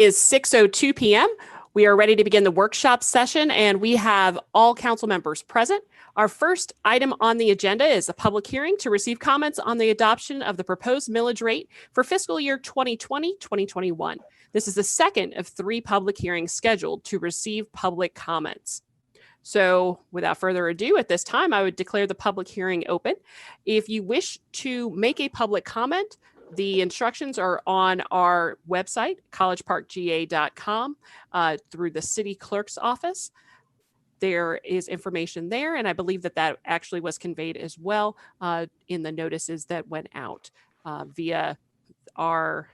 is 6:02 p.m. We are ready to begin the workshop session, and we have all council members present. Our first item on the agenda is a public hearing to receive comments on the adoption of the proposed millage rate for fiscal year 2020-2021. This is the second of 3 public hearings scheduled to receive public comments. So without further ado, at this time, I would declare the public hearing open. If you wish to make a public comment, the instructions are on our website, collegeparkga.com, through the city clerk's office. There is information there, and I believe that that actually was conveyed as well in the notices that went out via our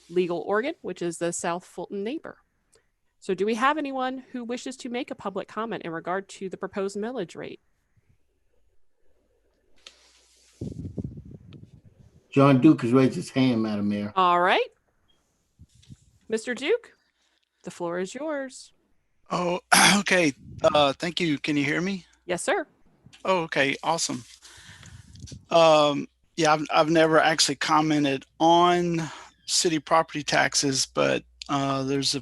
legal organ, which is the South Fulton neighbor. So do we have anyone who wishes to make a public comment in regard to the proposed millage rate? John Duke has raised his hand, Madam Mayor. All right. Mr. Duke, the floor is yours. Oh, okay. Thank you. Can you hear me? Yes, sir. Oh, okay. Awesome. Yeah, I've never actually commented on city property taxes, but there's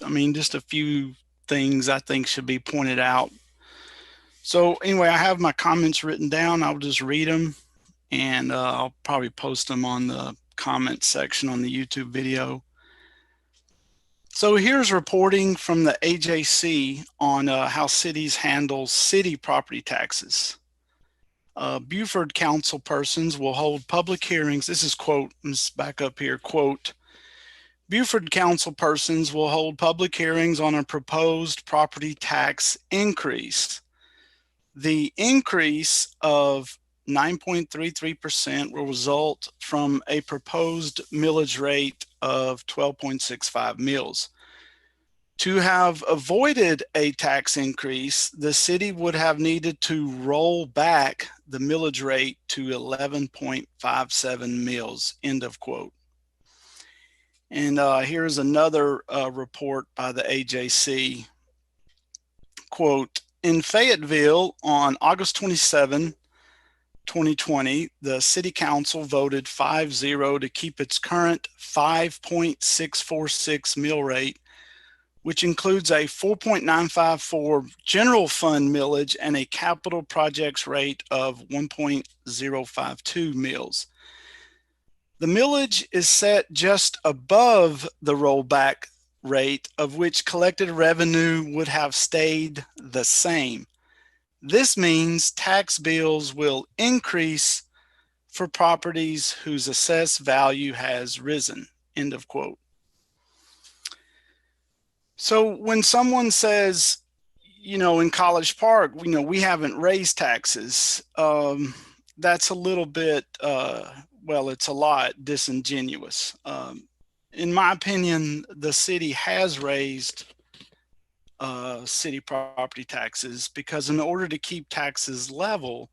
just a few things I think should be pointed out. So anyway, I have my comments written down. I'll just read them, and I'll probably post them on the comment section on the YouTube video. So here's reporting from the AJC on how cities handle city property taxes. Beaufort council persons will hold public hearings. This is quote, let's back up here, quote, Beaufort council persons will hold public hearings on a proposed property tax increase. The increase of 9.33% will result from a proposed millage rate of 12.65 mills. To have avoided a tax increase, the city would have needed to roll back the millage rate to 11.57 mills, end of quote. And here's another report by the AJC. Quote, in Fayetteville on August 27, 2020, the city council voted 5-0 to keep its current 5.646 mill rate, which includes a 4.954 general fund millage and a capital projects rate of 1.052 mills. The millage is set just above the rollback rate, of which collected revenue would have stayed the same. This means tax bills will increase for properties whose assessed value has risen, end of quote. So when someone says, in College Park, we haven't raised taxes, that's a little bit, it's a lot disingenuous. In my opinion, the city has raised city property taxes because in order to keep taxes level,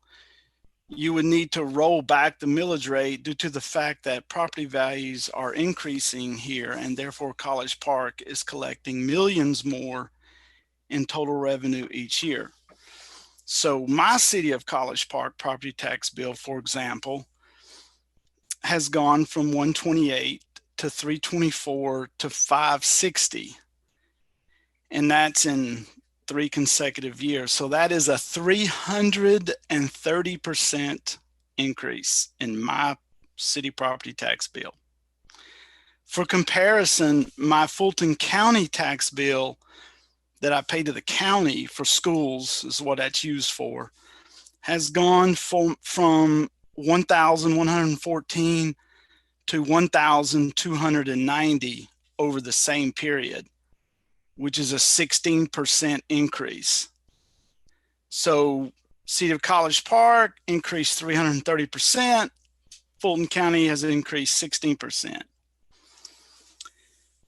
you would need to roll back the millage rate due to the fact that property values are increasing here, and therefore College Park is collecting millions more in total revenue each year. So my city of College Park property tax bill, for example, has gone from 128 to 324 to 560, and that's in 3 consecutive years. So that is a 330% increase in my city property tax bill. For comparison, my Fulton County tax bill that I pay to the county for schools, is what that's used for, has gone from 1,114 to 1,290 over the same period, which is a 16% increase. So City of College Park increased 330%. Fulton County has increased 16%.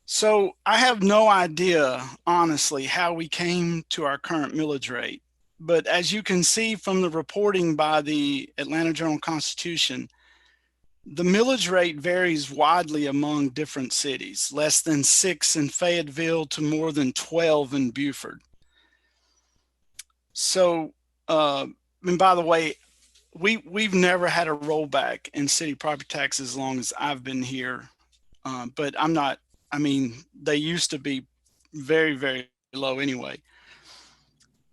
So I have no idea, honestly, how we came to our current millage rate. But as you can see from the reporting by the Atlanta Journal-Constitution, the millage rate varies widely among different cities, less than 6 in Fayetteville to more than 12 in Beaufort. So, and by the way, we've never had a rollback in city property taxes as long as I've been here, but I'm not I mean, they used to be very, very low anyway.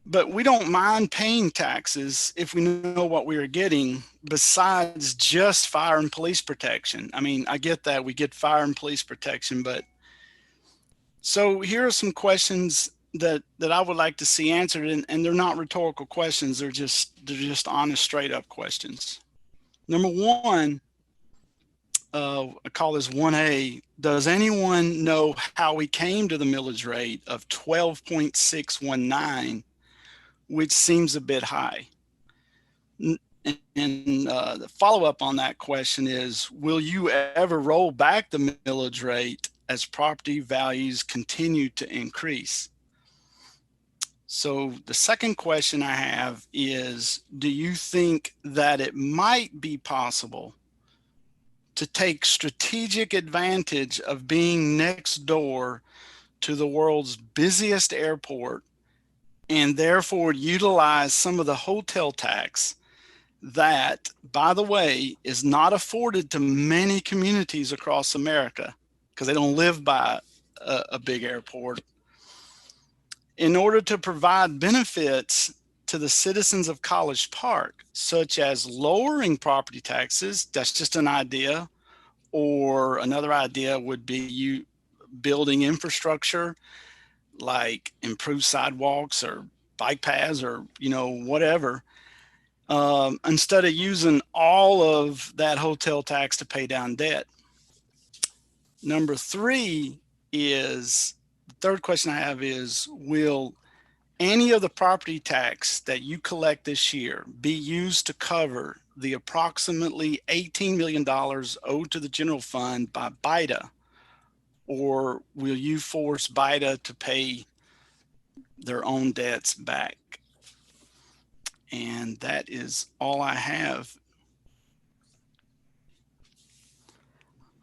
But we don't mind paying taxes if we know what we are getting besides just fire and police protection. I mean, I get that we get fire and police protection, but so here are some questions that I would like to see answered, and they're not rhetorical questions. They're just honest, straight up questions. Number one, I call this 1A. Does anyone know how we came to the millage rate of 12.619? Which seems a bit high. And the follow-up on that question is, will you ever roll back the millage rate as property values continue to increase? So the second question I have is, do you think that it might be possible to take strategic advantage of being next door to the world's busiest airport and therefore utilize some of the hotel tax that, by the way, is not afforded to many communities across America because they don't live by a big airport, in order to provide benefits to the citizens of College Park, such as lowering property taxes? That's just an idea. Or another idea would be you building infrastructure like improved sidewalks or bike paths or, you know, whatever, instead of using all of that hotel tax to pay down debt. Number three is, the third question I have is, will any of the property tax that you collect this year be used to cover the approximately $18 million owed to the general fund by BIDA? Or will you force BIDA to pay their own debts back? And that is all I have.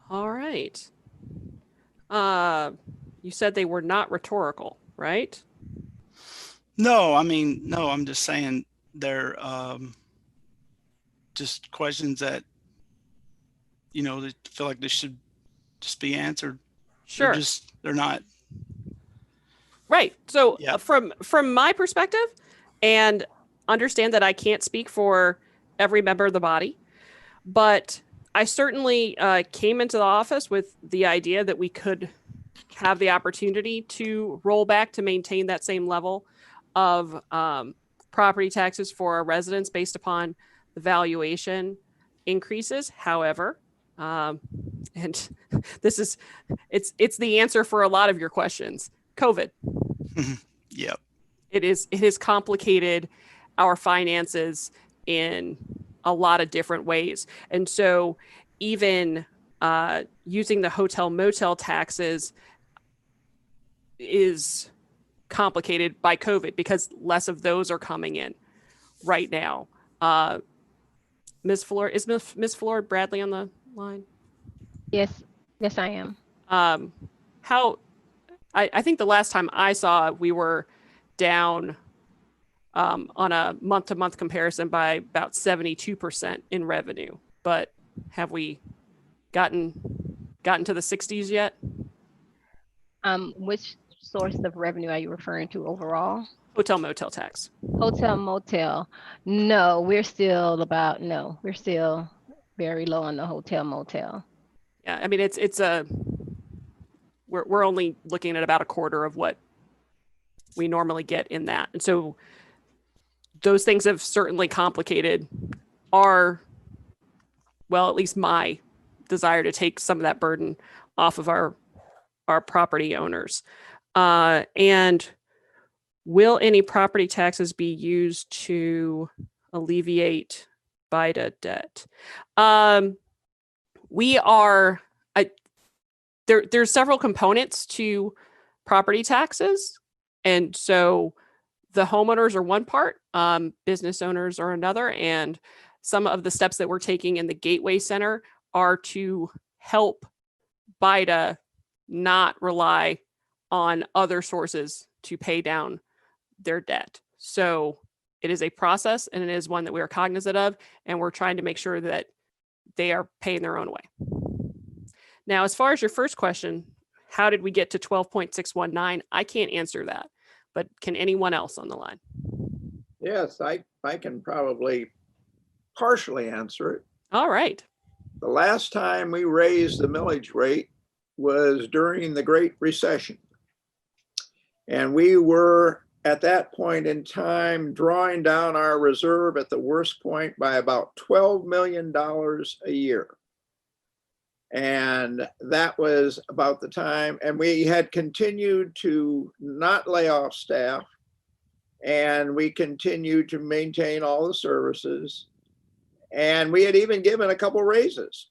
All right. You said they were not rhetorical, right? No, I mean, no, I'm just saying they're just questions that, you know, they feel like they should just be answered. Sure. They're not. Right. So Yeah. from my perspective, and understand that I can't speak for every member of the body, but I certainly came into the office with the idea that we could have the opportunity to roll back to maintain that same level of property taxes for our residents based upon the valuation increases. However, and this is, it's the answer for a lot of your questions. COVID. Yep. It has complicated our finances in a lot of different ways. And so even using the hotel motel taxes is complicated by COVID because less of those are coming in right now. Ms. Fulord, is Ms. Philord-Bradley on the line? Yes, I am. I think the last time I saw, we were down on a month-to-month comparison by about 72% in revenue. But have we gotten to the 60s yet? Which source of revenue are you referring to overall? Hotel motel tax. Hotel motel. No, we're still very low on the hotel motel. Yeah, I mean we're only looking at about a quarter of what we normally get in that. And so those things have certainly complicated at least my desire to take some of that burden off of our property owners. And will any property taxes be used to alleviate BIDA debt? There's several components to property taxes. And so the homeowners are one part, business owners are another. And some of the steps that we're taking in the Gateway Center are to help BIDA not rely on other sources to pay down their debt. So it is a process, and it is one that we are cognizant of, and we're trying to make sure that they are paying their own way. Now, as far as your first question, how did we get to 12.619? I can't answer that, but can anyone else on the line? Yes, I can probably partially answer it. All right. The last time we raised the millage rate was during the Great Recession. And we were at that point in time drawing down our reserve at the worst point by about $12 million a year. And that was about the time, and we had continued to not lay off staff, and we continued to maintain all the services. And we had even given a couple raises.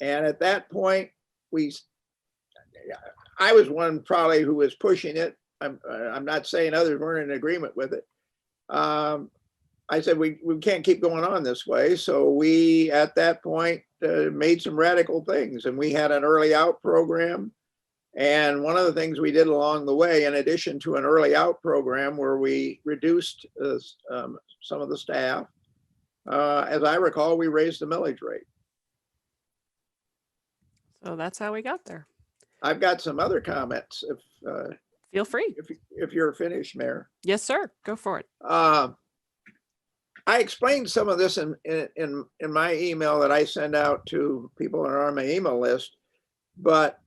And at that point, I was one probably who was pushing it. I'm not saying others weren't in agreement with it. I said, we can't keep going on this way. So we, at that point, made some radical things. And we had an early out program. And one of the things we did along the way, in addition to an early out program where we reduced some of the staff, as I recall, we raised the millage rate. So that's how we got there. I've got some other comments Feel free. if you're finished, Mayor. Yes, sir. Go for it. I explained some of this in my email that I send out to people that are on my email list, but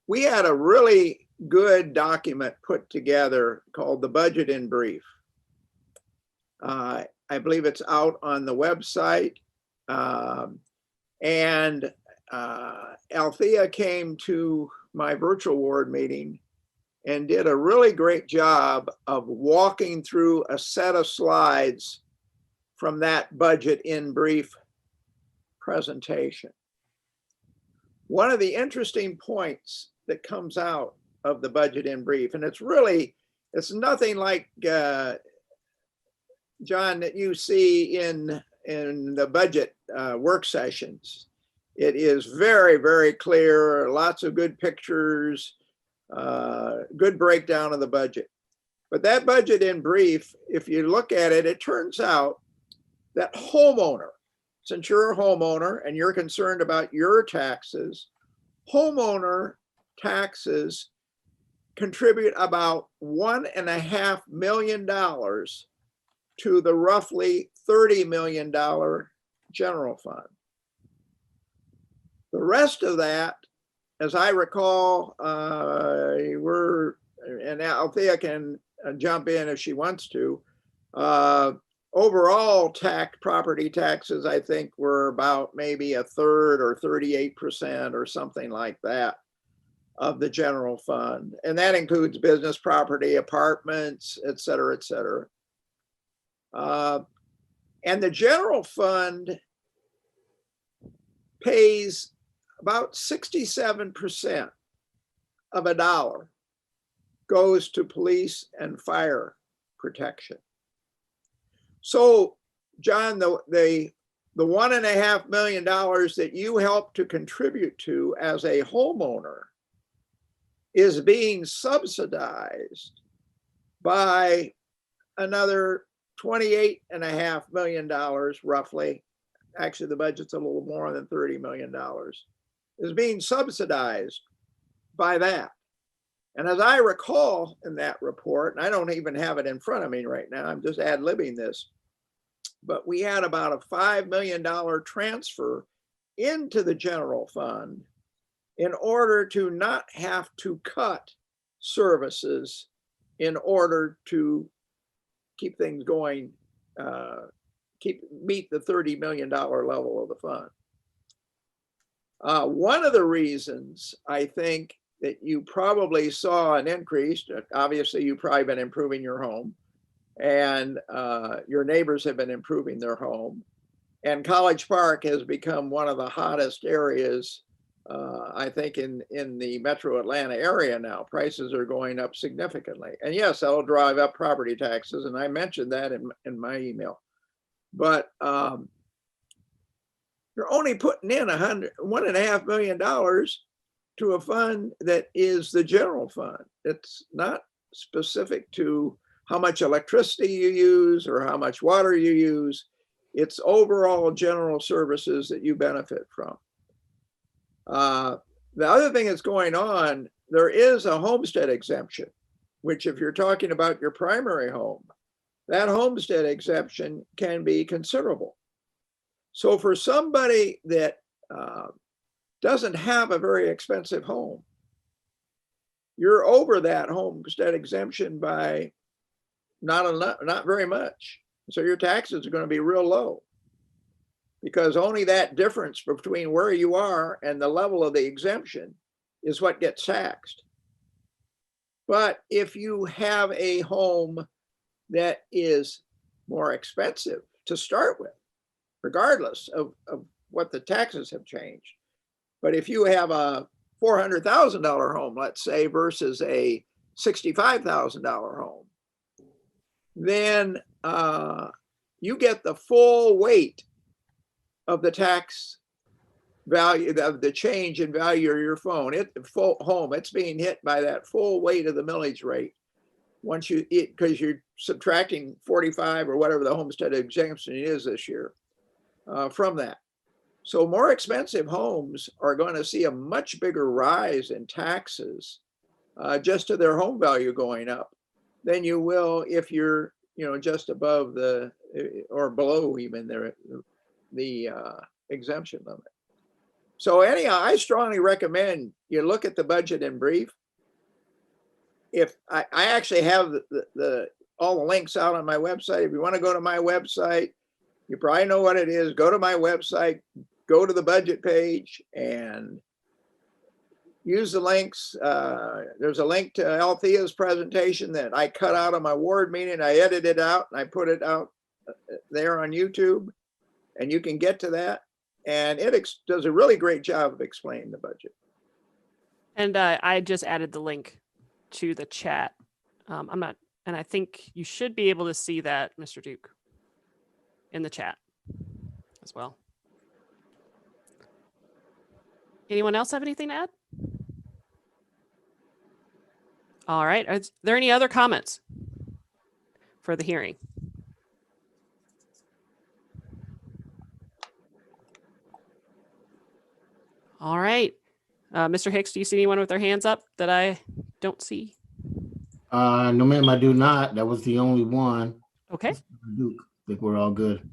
we had a really good document put together called the Budget in Brief. I believe it's out on the website. And Althea came to my virtual ward meeting and did a really great job of walking through a set of slides from that Budget in Brief presentation. One of the interesting points that comes out of the Budget in Brief, and it's nothing like, John, that you see in the budget work sessions. It is very, very clear, lots of good pictures, good breakdown of the budget. But that Budget in Brief, if you look at it, it turns out that homeowner, since you're a homeowner and you're concerned about your taxes, homeowner taxes contribute about $1.5 million to the roughly $30 million general fund. The rest of that, as I recall, and Althea can jump in if she wants to, overall property taxes, I think, were about maybe a third or 38% or something like that of the general fund. And that includes business property, apartments, et cetera, et cetera. And the general fund pays about 67% of a dollar goes to police and fire protection. So, John, the $1.5 million that you help to contribute to as a homeowner is being subsidized by another $28.5 million roughly. Actually, the budget's a little more than $30 million, is being subsidized by that. And as I recall in that report, and I don't even have it in front of me right now, I'm just ad-libbing this, but we had about a $5 million transfer into the general fund in order to not have to cut services in order to keep things going, meet the $30 million level of the fund. One of the reasons I think that you probably saw an increase, obviously you've probably been improving your home, and your neighbors have been improving their home. And College Park has become one of the hottest areas, I think, in the metro Atlanta area now. Prices are going up significantly. And yes, that'll drive up property taxes. And I mentioned that in my email. But you're only putting in $1.5 million to a fund that is the general fund. It's not specific to how much electricity you use or how much water you use. It's overall general services that you benefit from. The other thing that's going on, there is a homestead exemption, which if you're talking about your primary home, that homestead exemption can be considerable. So for somebody that doesn't have a very expensive home, you're over that homestead exemption by not very much. So your taxes are going to be real low, because only that difference between where you are and the level of the exemption is what gets taxed. But if you have a home that is more expensive to start with, regardless of what the taxes have changed, but if you have a $400,000 home, let's say, versus a $65,000 home, then you get the full weight of the tax value, of the change in value of your home. It's being hit by that full weight of the millage rate once because you're subtracting 45 or whatever the homestead exemption is this year from that. So more expensive homes are going to see a much bigger rise in taxes just to their home value going up than you will if you're, just above or below even the exemption limit. So anyhow, I strongly recommend you look at the budget in brief. If I actually have all the links out on my website. If you want to go to my website, you probably know what it is. Go to my website, go to the budget page and use the links. There's a link to Althea's presentation that I cut out of my ward meeting. I edited it out and I put it out there on YouTube, and you can get to that. And it does a really great job of explaining the budget. And I just added the link to the chat. And I think you should be able to see that, Mr. Duke, in the chat as well. Anyone else have anything to add? All right. Are there any other comments for the hearing? All right. Mr. Hicks, do you see anyone with their hands up that I don't see? No, ma'am, I do not. That was the only one. Okay. Duke, I think we're all good.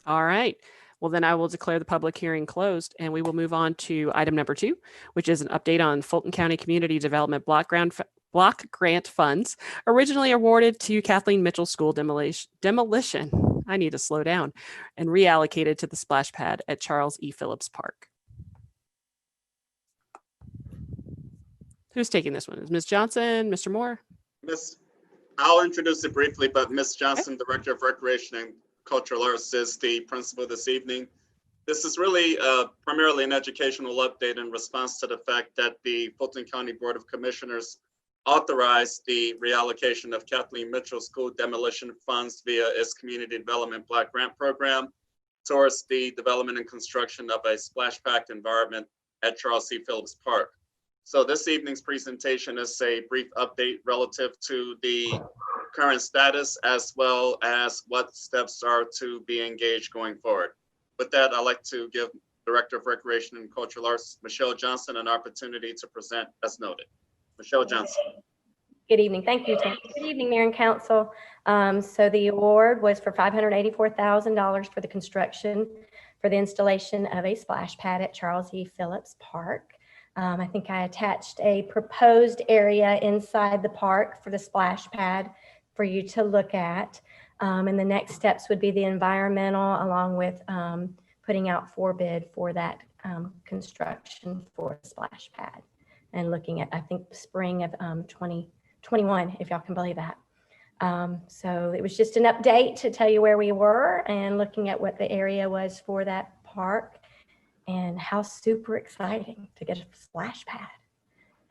All right. Well, then I will declare the public hearing closed, and we will move on to item number 2, which is an update on Fulton County Community Development Block Grant funds originally awarded to Kathleen Mitchell School demolition. I need to slow down, and reallocated to the splash pad at Charles E. Phillips Park. Who's taking this one? Is Ms. Johnson, Mr. Moore? I'll introduce it briefly, but Ms. Johnson, Director of Recreation and Cultural Arts, is the principal this evening. This is really primarily an educational update in response to the fact that the Fulton County Board of Commissioners authorized the reallocation of Kathleen Mitchell School demolition funds via its Community Development Block Grant Program towards the development and construction of a splash pad environment at Charles C. Phillips Park. So this evening's presentation is a brief update relative to the current status, as well as what steps are to be engaged going forward. With that, I'd like to give Director of Recreation and Cultural Arts, Michelle Johnson, an opportunity to present as noted. Michelle Johnson. Good evening. Thank you, Tim. Good evening, Mayor and Council. So the award was for $584,000 for the construction for the installation of a splash pad at Charles E. Phillips Park. I think I attached a proposed area inside the park for the splash pad for you to look at. And the next steps would be the environmental, along with putting out for bid for that construction for the splash pad, and looking at, I think, spring of 2021, if y'all can believe that. So it was just an update to tell you where we were and looking at what the area was for that park. And how super exciting to get a splash pad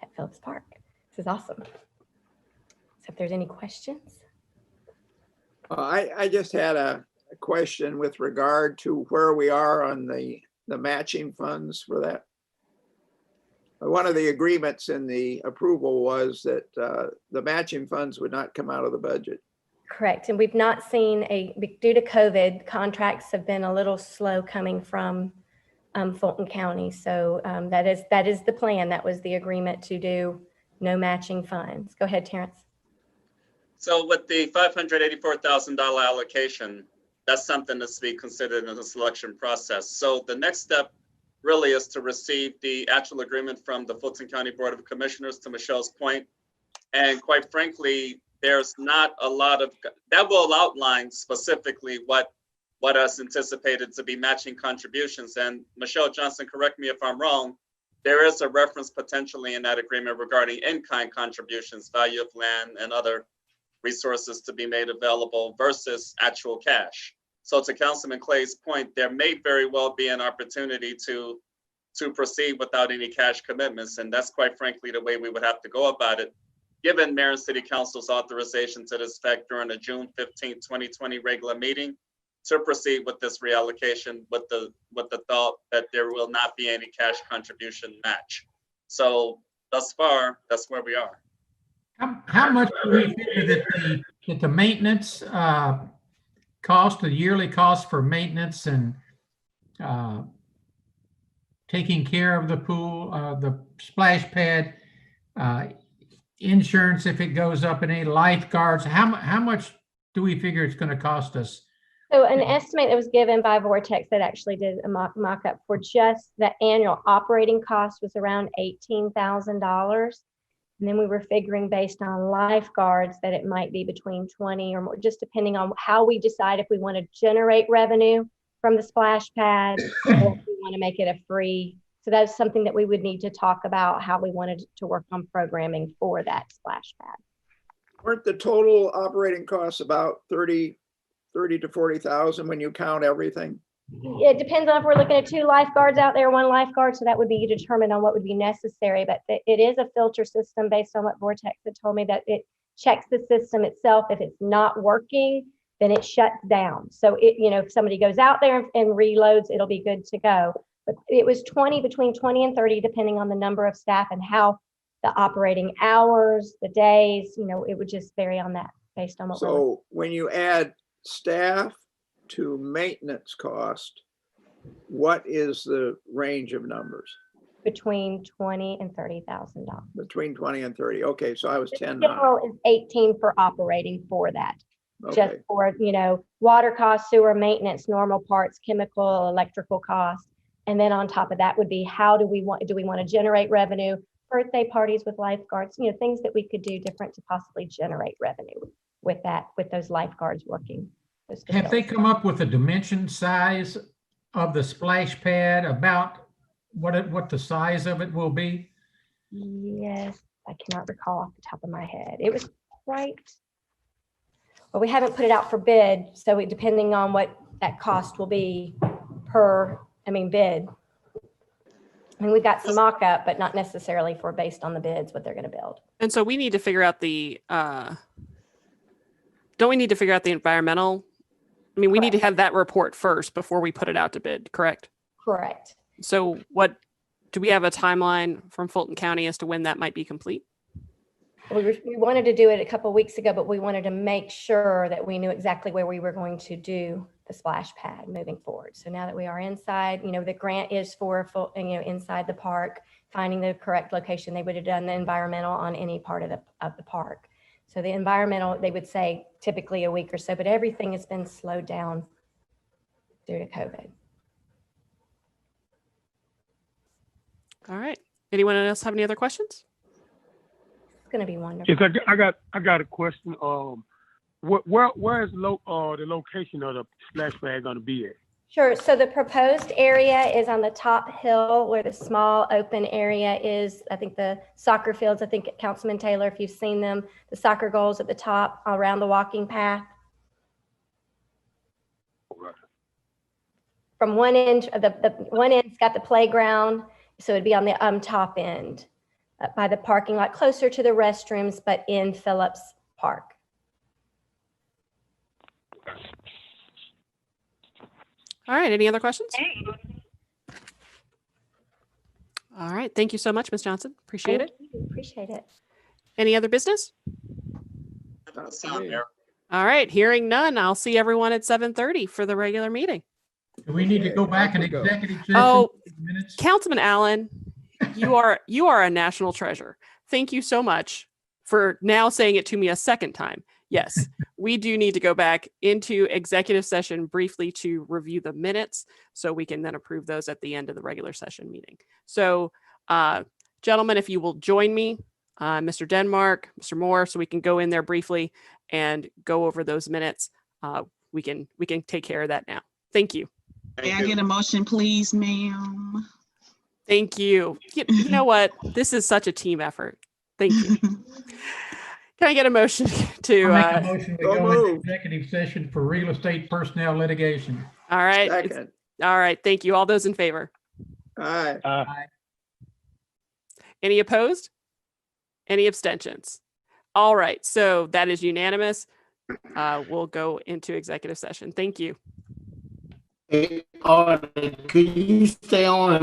at Phillips Park. This is awesome. So if there's any questions. I just had a question with regard to where we are on the matching funds for that. One of the agreements in the approval was that the matching funds would not come out of the budget. Correct. And we've not seen due to COVID, contracts have been a little slow coming from Fulton County. So that is the plan. That was the agreement to do no matching funds. Go ahead, Terrence. So with the $584,000 allocation, that's something that's to be considered in the selection process. So the next step really is to receive the actual agreement from the Fulton County Board of Commissioners, to Michelle's point. And quite frankly, there's not a lot of, that will outline specifically what is anticipated to be matching contributions. And Michelle Johnson, correct me if I'm wrong, there is a reference potentially in that agreement regarding in-kind contributions, value of land and other resources to be made available versus actual cash. So to Councilman Clay's point, there may very well be an opportunity to proceed without any cash commitments. And that's quite frankly the way we would have to go about it, given Mayor and City Council's authorization to this effect during the June 15, 2020 regular meeting, to proceed with this reallocation with the thought that there will not be any cash contribution match. So thus far, that's where we are. How much do we figure that the maintenance cost, the yearly cost for maintenance and taking care of the pool, the splash pad, insurance if it goes up, and any lifeguards, how much do we figure it's going to cost us? So an estimate that was given by Vortex that actually did a mock-up for just the annual operating cost was around $18,000. And then we were figuring based on lifeguards that it might be between 20 or more, just depending on how we decide if we want to generate revenue from the splash pad or if we want to make it a free. So that's something that we would need to talk about, how we wanted to work on programming for that splash pad. Weren't the total operating costs about 30 to 40,000 when you count everything? It depends on if we're looking at 2 lifeguards out there, 1 lifeguard, so that would be determined on what would be necessary. But it is a filter system based on what Vortex had told me, that it checks the system itself. If it's not working, then it shuts down. So if somebody goes out there and reloads, it'll be good to go. But it was between 20 and 30, depending on the number of staff and how the operating hours, the days, it would just vary on that based on what. So when you add staff to maintenance cost, what is the range of numbers? Between $20,000 and $30,000. Between 20 and 30. Okay, so I was 10 high. General is 18 for operating for that. Okay. Just for water costs, sewer maintenance, normal parts, chemical, electrical costs, and then on top of that would be do we want to generate revenue, birthday parties with lifeguards, things that we could do different to possibly generate revenue with those lifeguards working. Have they come up with a dimension size of the splash pad, about what the size of it will be? Yes, I cannot recall off the top of my head. It was quite, well, we haven't put it out for bid, so depending on what that cost will be bid. We've got some mock-up, but not necessarily based on the bids, what they're going to build. And so we need to figure out don't we need to figure out the environmental? We need to have that report first before we put it out to bid, correct? Correct. So do we have a timeline from Fulton County as to when that might be complete? We wanted to do it a couple of weeks ago, but we wanted to make sure that we knew exactly where we were going to do the splash pad moving forward. So now that we are inside, the grant is for inside the park, finding the correct location. They would have done the environmental on any part of the park. So the environmental, they would say typically a week or so, but everything has been slowed down due to COVID. All right. Anyone else have any other questions? It's going to be wonderful. Yes, I got a question. Where is the location of the splash pad going to be at? Sure. So the proposed area is on the top hill where the small open area is. I think the soccer fields, I think Councilman Taylor, if you've seen them, the soccer goals at the top around the walking path. Okay. From one end, the one end's got the playground. So it'd be on the top end by the parking lot, closer to the restrooms, but in Phillips Park. All right. Any other questions? All right. Thank you so much, Ms. Johnson. Appreciate it. Appreciate it. Any other business? Sound, Mayor. All right. Hearing none, I'll see everyone at 7:30 for the regular meeting. Do we need to go Okay, back off in we go. executive session? Oh, Minutes? Councilman Allen, you are a national treasure. Thank you so much for now saying it to me a second time. Yes, we do need to go back into executive session briefly to review the minutes so we can then approve those at the end of the regular session meeting. So, gentlemen, if you will join me, Mr. Denmark, Mr. Moore, so we can go in there briefly and go over those minutes. We can take care of that now. Thank you. May I get a motion, please, ma'am? Thank you. You know what? This is such a team effort. Thank you. Can I get a motion to? I'll make a motion. We so go into moved. executive session for real estate personnel litigation. All right. Second. All right. Thank you. All those in favor? Aye. Any opposed? Any abstentions? All right. So that is unanimous. We'll go into executive session. Thank you. Hey, Artie, could you stay on